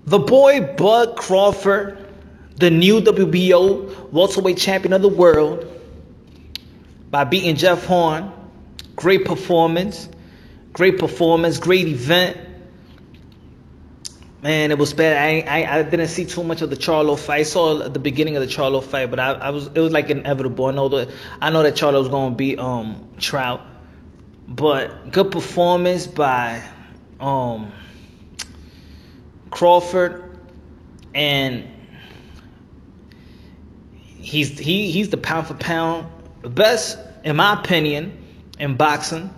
The boy Bud Crawford, the new WBO welterweight champion of the world, by beating Jeff Horn. Great performance, great event. Man, it was bad. I didn't see too much of the Charlo fight. I saw the beginning of the Charlo fight, but it was like inevitable. I know that Charlo was gonna beat Trout, but good performance by Crawford, and he's the pound for pound best, in my opinion, in boxing.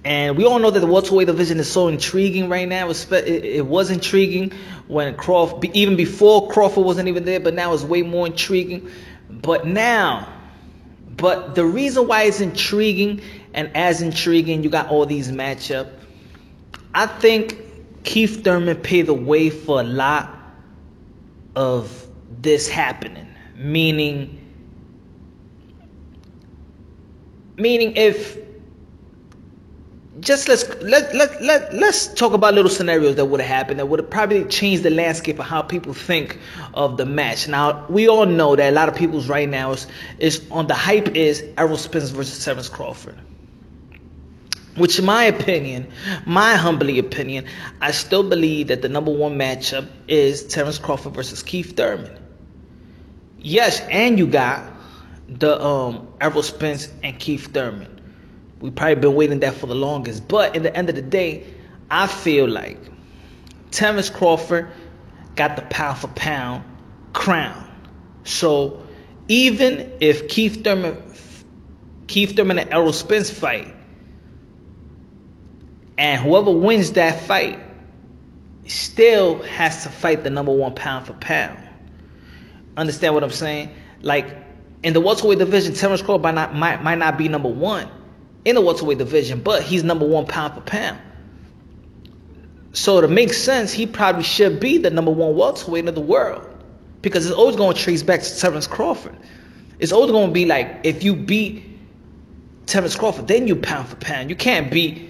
And we all know that the welterweight division is so intriguing right now. It was intriguing when Crawford, even before Crawford wasn't even there, but now it's way more intriguing. But the reason why it's intriguing, and as intriguing, you got all these matchups. I think Keith Thurman paved the way for a lot of this happening. Meaning if just let's talk about little scenarios that would have happened that would have probably changed the landscape of how people think of the match. Now, we all know that a lot of people's right now is on the hype is Errol Spence versus Terence Crawford. Which, in my opinion, my humbly opinion, I still believe that the number one matchup is Terence Crawford versus Keith Thurman. Yes, and you got the Errol Spence and Keith Thurman. We've probably been waiting that for the longest. But at the end of the day, I feel like Terence Crawford got the pound for pound crown. So even if Keith Thurman and Errol Spence fight, and whoever wins that fight still has to fight the number one pound for pound. Understand what I'm saying? Like, in the welterweight division, Terence Crawford might not be number one in the welterweight division, but he's number one pound for pound. So to make sense, he probably should be the number one welterweight in the world, because it's always going to trace back to Terence Crawford. It's always going to be like, if you beat Terence Crawford, then you pound for pound. You can't beat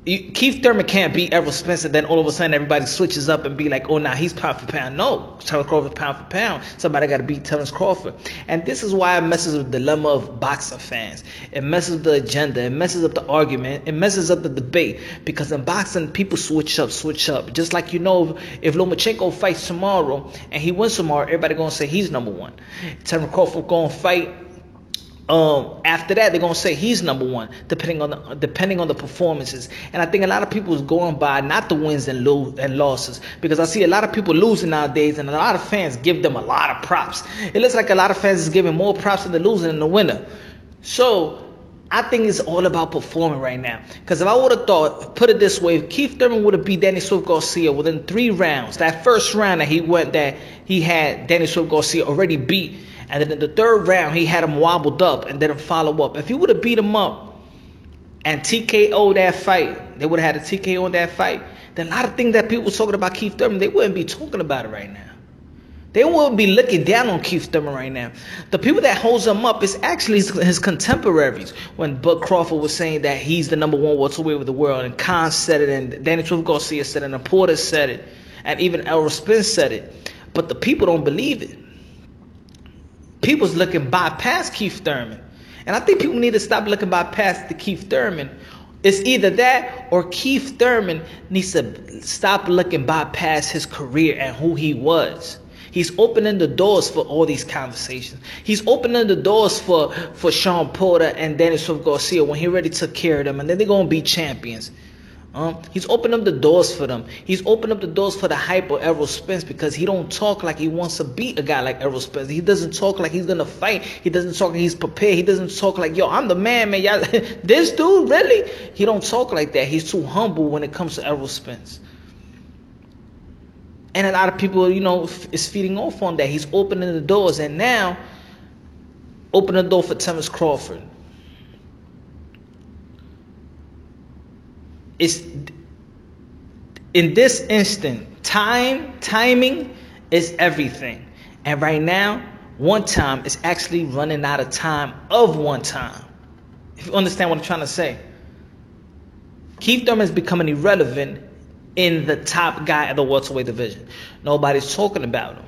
Keith Thurman can't beat Errol Spence, and then all of a sudden everybody switches up and be like, oh, now he's pound for pound. No, Terence Crawford pound for pound. Somebody got to beat Terence Crawford. And this is why it messes with the dilemma of boxing fans. It messes with the agenda. It messes up the argument. It messes up the debate. Because in boxing, people switch up. Just like, if Lomachenko fights tomorrow and he wins tomorrow, everybody going to say he's number one. Terence Crawford going to fight. After that, they're gonna say he's number one, depending on the performances. And I think a lot of people is going by not the wins and losses, because I see a lot of people losing nowadays, and a lot of fans give them a lot of props. It looks like a lot of fans is giving more props to the loser than the winner. So I think it's all about performing right now. Because if I would have put it this way, if Keith Thurman would have beat Danny Swift Garcia within 3 rounds, that first round that he had Danny Swift Garcia already beat. And then in the 3rd round, he had him wobbled up and didn't follow up. If he would have beat him up and TKO that fight, they would have had a TKO in that fight, then a lot of things that people were talking about Keith Thurman, they wouldn't be talking about it right now. They wouldn't be looking down on Keith Thurman right now. The people that holds him up is actually his contemporaries. When Bud Crawford was saying that he's the number one welterweight of the world, and Khan said it, and Danny Swift Garcia said it, and Porter said it, and even Errol Spence said it. But the people don't believe it. People's looking bypast Keith Thurman. And I think people need to stop looking bypast the Keith Thurman. It's either that or Keith Thurman needs to stop looking bypast his career and who he was. He's opening the doors for all these conversations. He's opening the doors for Sean Porter and Danny Swift Garcia when he already took care of them, and then they're going to be champions. He's opened up the doors for them. He's opened up the doors for the hype of Errol Spence, because he don't talk like he wants to beat a guy like Errol Spence. He doesn't talk like he's going to fight. He doesn't talk like he's prepared. He doesn't talk like, yo, I'm the man, man. Y'all, this dude, really? He don't talk like that. He's too humble when it comes to Errol Spence. And a lot of people, is feeding off on that. He's opening the doors. And now, opening the door for Terence Crawford. It's in this instant, timing is everything. And right now, one time is actually running out of time of one time. If you understand what I'm trying to say. Keith Thurman is becoming irrelevant in the top guy of the welterweight division. Nobody's talking about him.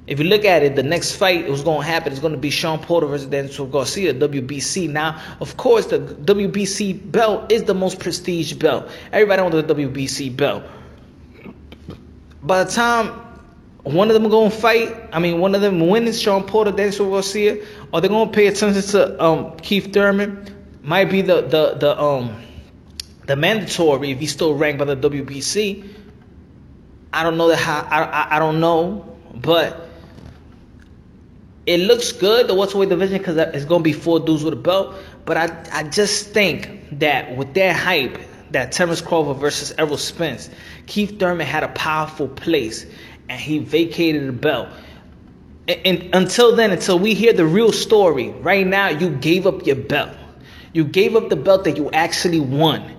If you look at it, the next fight was going to happen is going to be Sean Porter versus Daniel Garcia, WBC. Now, of course, the WBC belt is the most prestige belt. Everybody wants the WBC belt. By the time one of them going to fight, one of them wins, Sean Porter, Daniel Garcia, or they're going to pay attention to Keith Thurman, might be the mandatory if he's still ranked by the WBC. I don't know I don't know, but it looks good, the welterweight division, because it's going to be 4 dudes with a belt. But I just think that with that hype, that Terrence Crawford versus Errol Spence, Keith Thurman had a powerful place, and he vacated the belt. And until then, until we hear the real story, right now, you gave up your belt. You gave up the belt that you actually won.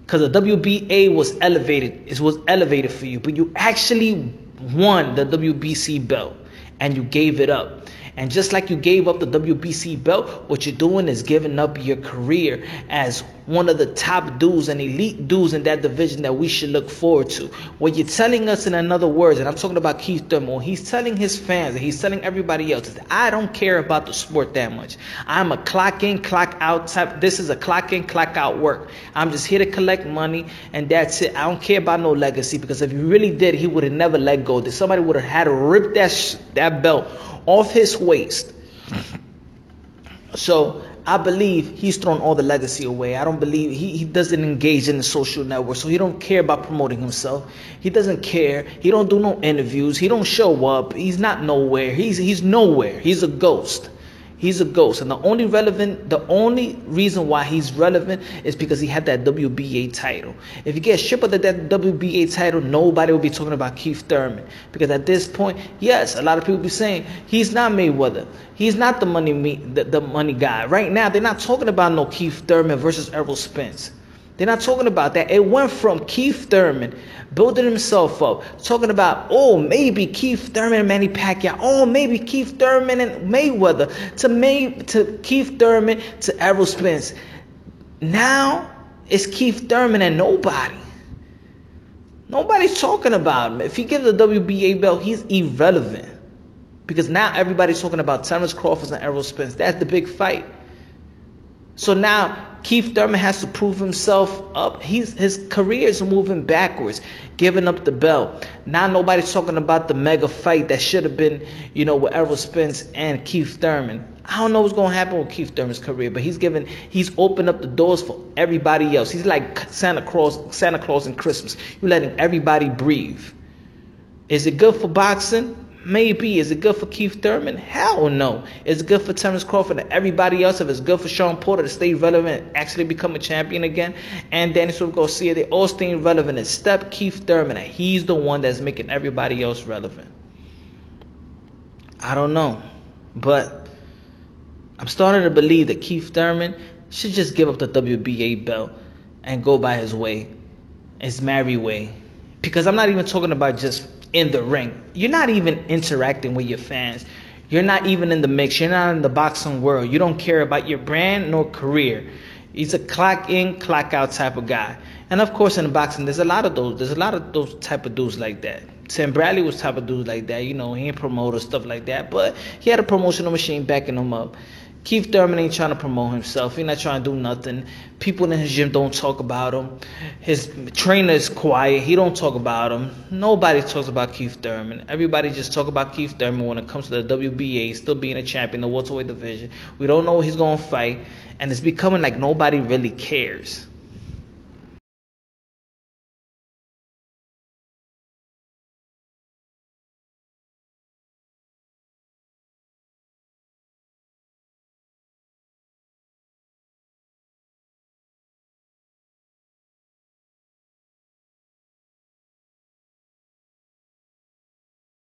Because the WBA was elevated. It was elevated for you. But you actually won the WBC belt, and you gave it up. And just like you gave up the WBC belt, what you're doing is giving up your career as one of the top dudes and elite dudes in that division that we should look forward to. What you're telling us, in other words, and I'm talking about Keith Thurman, he's telling his fans, and he's telling everybody else, that I don't care about the sport that much. I'm a clock in, clock out type. This is a clock in, clock out work. I'm just here to collect money, and that's it. I don't care about no legacy, because if he really did, he would have never let go. Somebody would have had to rip that belt off his waist. So I believe he's thrown all the legacy away. I don't believe he doesn't engage in the social network, so he don't care about promoting himself. He doesn't care. He don't do no interviews. He don't show up. He's not nowhere. He's nowhere. He's a ghost. He's a ghost. And the only reason why he's relevant is because he had that WBA title. If you get stripped of that WBA title, nobody will be talking about Keith Thurman. Because at this point, yes, a lot of people be saying he's not Mayweather. He's not the money guy. Right now, they're not talking about no Keith Thurman versus Errol Spence. They're not talking about that. It went from Keith Thurman building himself up, talking about, maybe Keith Thurman and Manny Pacquiao, maybe Keith Thurman and Mayweather, to Keith Thurman to Errol Spence. Now it's Keith Thurman and nobody. Nobody's talking about him. If he gives the WBA belt, he's irrelevant. Because now everybody's talking about Terrence Crawford and Errol Spence. That's the big fight. So now Keith Thurman has to prove himself up. His career is moving backwards, giving up the belt. Now nobody's talking about the mega fight that should have been, with Errol Spence and Keith Thurman. I don't know what's going to happen with Keith Thurman's career, but he's opened up the doors for everybody else. He's like Santa Claus and Christmas. You're letting everybody breathe. Is it good for boxing? Maybe. Is it good for Keith Thurman? Hell no. Is it good for Terrence Crawford and everybody else? If it's good for Sean Porter to stay relevant and actually become a champion again, and Daniel Garcia, they all staying relevant, except Keith Thurman, and he's the one that's making everybody else relevant. I don't know, but I'm starting to believe that Keith Thurman should just give up the WBA belt and go by his way, his merry way. Because I'm not even talking about just in the ring. You're not even interacting with your fans. You're not even in the mix. You're not in the boxing world. You don't care about your brand nor career. He's a clock in, clock out type of guy. And of course in boxing, there's a lot of those type of dudes like that. Tim Bradley was type of dude like that. He ain't promoter, stuff like that. But he had a promotional machine backing him up. Keith Thurman ain't trying to promote himself. He's not trying to do nothing. People in his gym don't talk about him. His trainer is quiet. He don't talk about him. Nobody talks about Keith Thurman. Everybody just talk about Keith Thurman when it comes to the WBA, still being a champion in the welterweight division. We don't know what he's going to fight. And it's becoming like nobody really cares.